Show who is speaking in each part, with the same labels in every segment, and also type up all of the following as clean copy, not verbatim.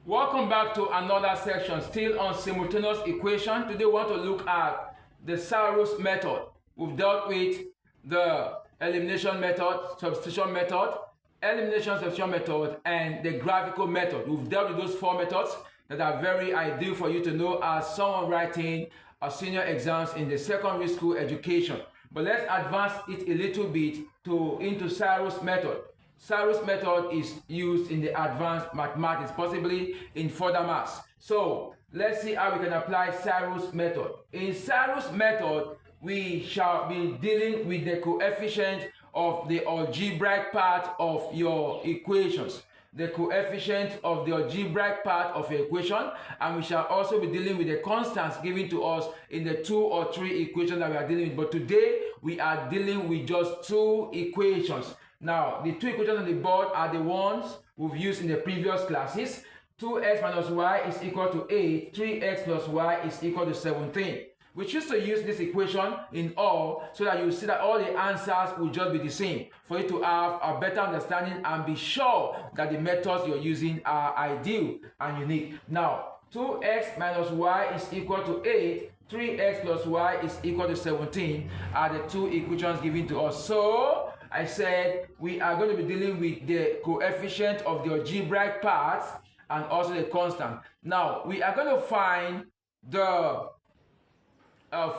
Speaker 1: Welcome back to another section still on simultaneous equation. Today we want to look at the Sarrus method. We've dealt with the elimination method, substitution method, elimination substitution method, and the graphical method. We've dealt with those four methods that are very ideal for you to know as someone writing a senior exams in the secondary school education. But let's advance it a little bit into Sarrus method. Sarrus method is used in the advanced mathematics, possibly in further maths. So let's see how we can apply Sarrus method. In Sarrus method, we shall be dealing with the coefficient of the algebraic part of your equations. The coefficient of the algebraic part of your equation, and we shall also be dealing with the constants given to us in the 2 or 3 equations that we are dealing with. But today we are dealing with just 2 equations. Now, the 2 equations on the board are the ones we've used in the previous classes. 2x minus y is equal to 8, 3x plus y is equal to 17. We choose to use this equation in all so that you see that all the answers will just be the same, for you to have a better understanding and be sure that the methods you're using are ideal and unique. Now, 2x minus y is equal to 8, 3x plus y is equal to 17 are the 2 equations given to us. So, I said we are going to be dealing with the coefficient of the algebraic parts and also the constant. Now, we are going to find the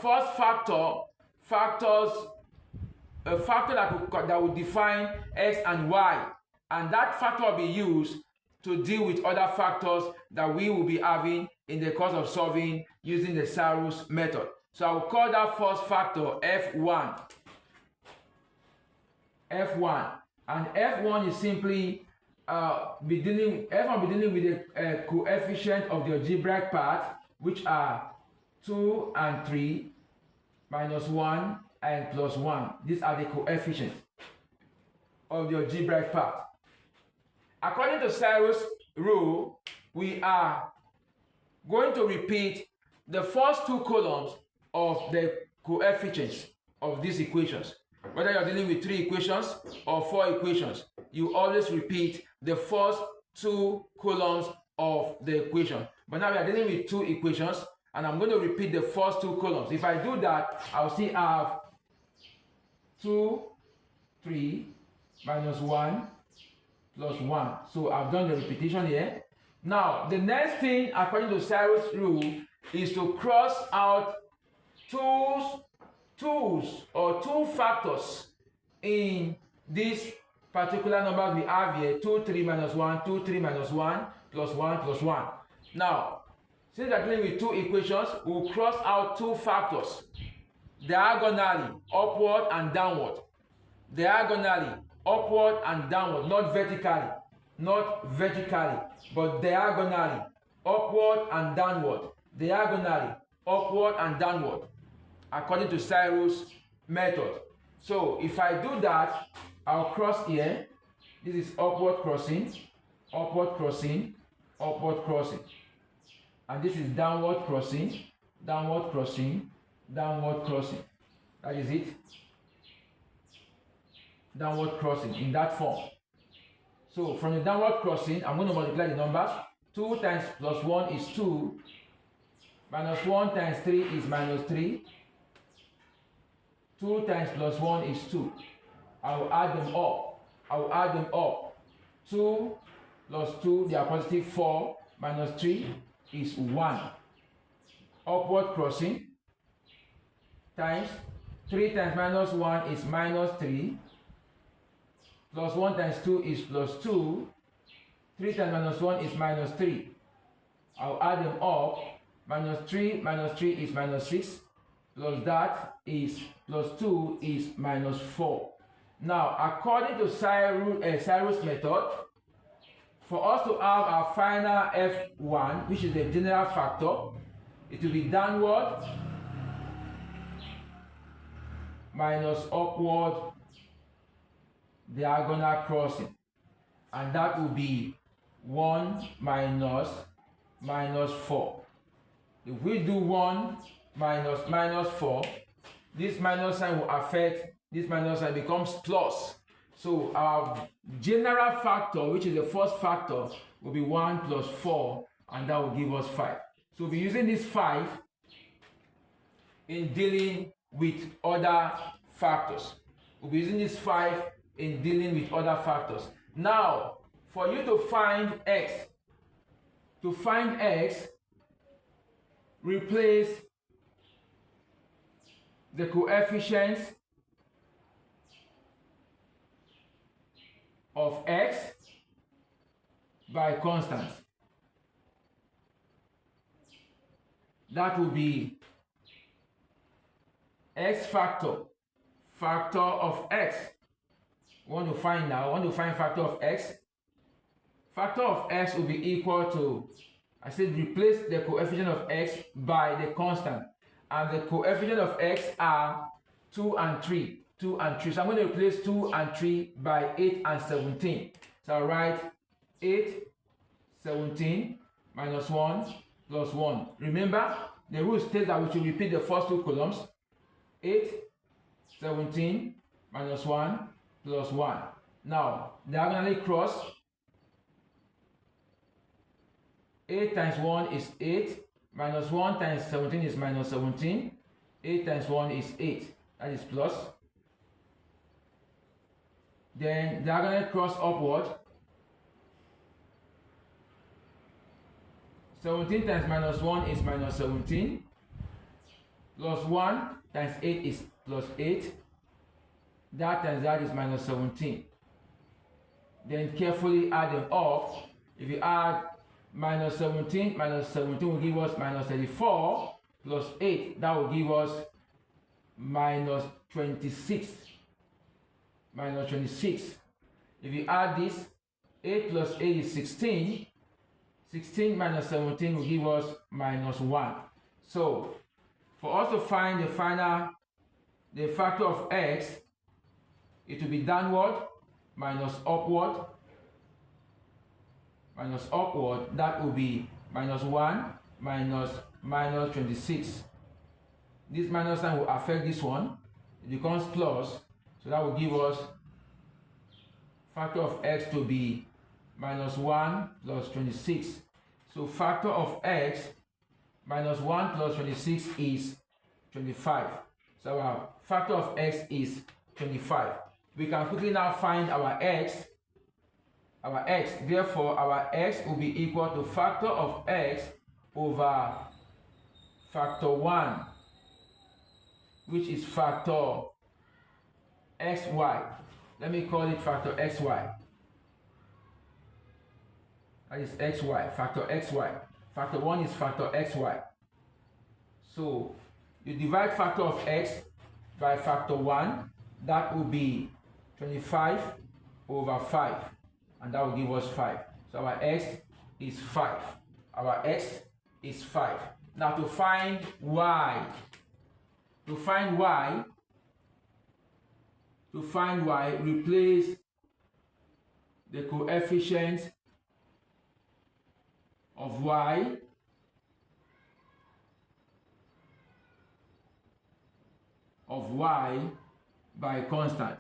Speaker 1: first factor that will define x and y, and that factor will be used to deal with other factors that we will be having in the course of solving using the Sarrus method. So I will call that first factor f1. F1, and F1 is simply F1 be dealing with the coefficient of the algebraic part, which are 2 and 3 minus 1 and plus 1. These are the coefficients of the algebraic part. According to Sarrus' rule, we are going to repeat the first 2 columns of the coefficients of these equations. Whether you're dealing with 3 equations or 4 equations, you always repeat the first 2 columns of the equation. But now we are dealing with 2 equations, and I'm going to repeat the first 2 columns. If I do that, I'll still have 2, 3 minus 1 plus 1. So I've done the repetition here. Now, the next thing, according to Sarrus' rule, is to cross out 2 factors in this particular number we have here, 2, 3 minus 1, 2, 3 minus 1, plus 1, plus 1. Now, since we are dealing with 2 equations, we'll cross out 2 factors, diagonally, upward and downward. Diagonally, upward and downward, not vertically, but diagonally, upward and downward, diagonally, upward and downward, according to Sarrus' method. So if I do that, I'll cross here. This is upward crossing, upward crossing, upward crossing. And this is downward crossing, downward crossing, downward crossing. That is it. Downward crossing in that form. So from the downward crossing, I'm going to multiply the numbers. 2 times plus 1 is 2. Minus 1 times 3 is minus 3. 2 times plus 1 is 2. I will add them up. 2 plus 2, they are positive 4. Minus 3 is 1. Upward crossing times 3 times minus 1 is minus 3. Plus 1 times 2 is plus 2. 3 times minus 1 is minus 3. I'll add them up. Minus 3 is minus 6. Plus that is plus 2 is minus 4. Now, according to Sarrus' method, for us to have our final F1, which is the general factor, it will be downward minus upward diagonal crossing. And that will be 1 minus 4. If we do 1 minus 4, this minus sign will affect this minus sign, becomes plus. So our general factor, which is the first factor, will be 1 plus 4, and that will give us 5. So we'll be using this 5 in dealing with other factors. We'll be using this 5 in dealing with other factors. Now, for you to find x, replace the coefficients of x by constants. That will be x factor of x. We want to find factor of x. Factor of x will be equal to, I said replace the coefficient of x by the constant. And the coefficient of x are 2 and 3. 2 and 3. So I'm going to replace 2 and 3 by 8 and 17. So I'll write 8, 17 minus 1 plus 1. Remember, the rule states that we should repeat the first two columns. 8, 17 minus 1 plus 1. Now, diagonally cross. 8 times 1 is 8. Minus 1 times 17 is minus 17. 8 times 1 is 8. That is plus. Then diagonally cross upward. 17 times minus 1 is minus 17. Plus 1 times 8 is plus 8. That times that is minus 17. Then carefully add them up. If you add minus 17 will give us minus 34 plus 8. That will give us minus 26. Minus 26. If you add this, 8 plus 8 is 16. 16 minus 17 will give us minus 1. So, for us to find the factor of x, it will be downward minus upward. Minus upward, that will be minus 1 minus 26. This minus sign will affect this one. It becomes plus. So that will give us factor of x to be minus 1 plus 26. So factor of x minus 1 plus 26 is 25. So our factor of x is 25. We can quickly now find our x. Therefore, our x will be equal to factor of x over factor 1, which is factor xy. Let me call it factor xy. That is xy, factor xy. Factor 1 is factor xy. So, you divide factor of x by factor 1. That will be 25 over 5. And that will give us 5. So our x is 5. Our x is 5. Now to find y, replace the coefficients of y by constant.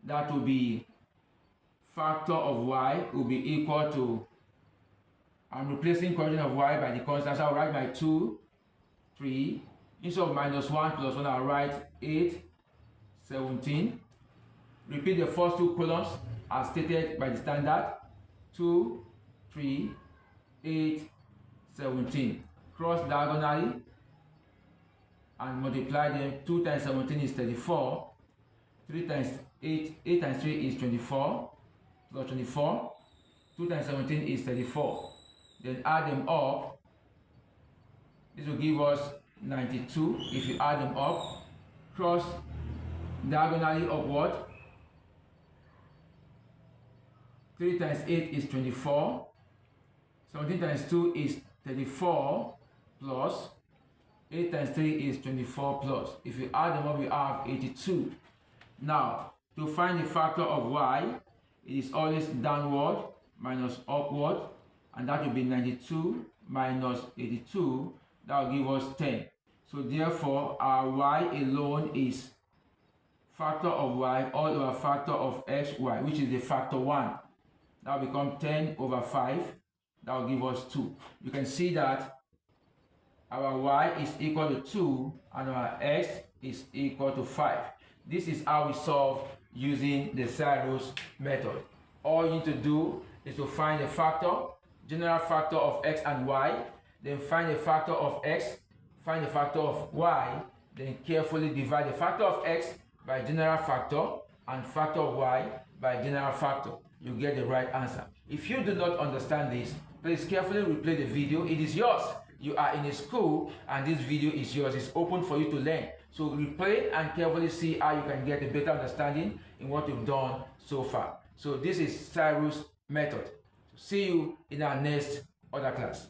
Speaker 1: That will be factor of y will be equal to, I'm replacing coefficient of y by the constant, so I'll write my 2, 3, instead of minus 1 plus 1, I'll write 8, 17. Repeat the first two columns as stated by the standard, 2, 3, 8, 17. Cross diagonally and multiply them. 2 times 17 is 34. 3 times 8 times 3 is 24, plus 24. 2 times 17 is 34. Then add them up. This will give us 92 if you add them up. Cross diagonally upward. 3 times 8 is 24. 17 times 2 is 34 plus 8 times 3 is 24 plus. If you add them up, we have 82. Now, to find the factor of y, it is always downward minus upward, and that will be 92 minus 82. That will give us 10. So therefore, our y alone is factor of y all over factor of xy, which is the factor 1. That will become 10 over 5. That will give us 2. You can see that our y is equal to 2 and our x is equal to 5. This is how we solve using the Sarrus method. All you need to do is to find a factor, general factor of x and y, then find a factor of x, find a factor of y, then carefully divide the factor of x by general factor and factor of y by general factor. You get the right answer. If you do not understand this, please carefully replay the video. It is yours. You are in a school and this video is yours. It's open for you to learn. So replay and carefully see how you can get a better understanding in what you've done so far. So this is Sarrus method. See you in our next other class.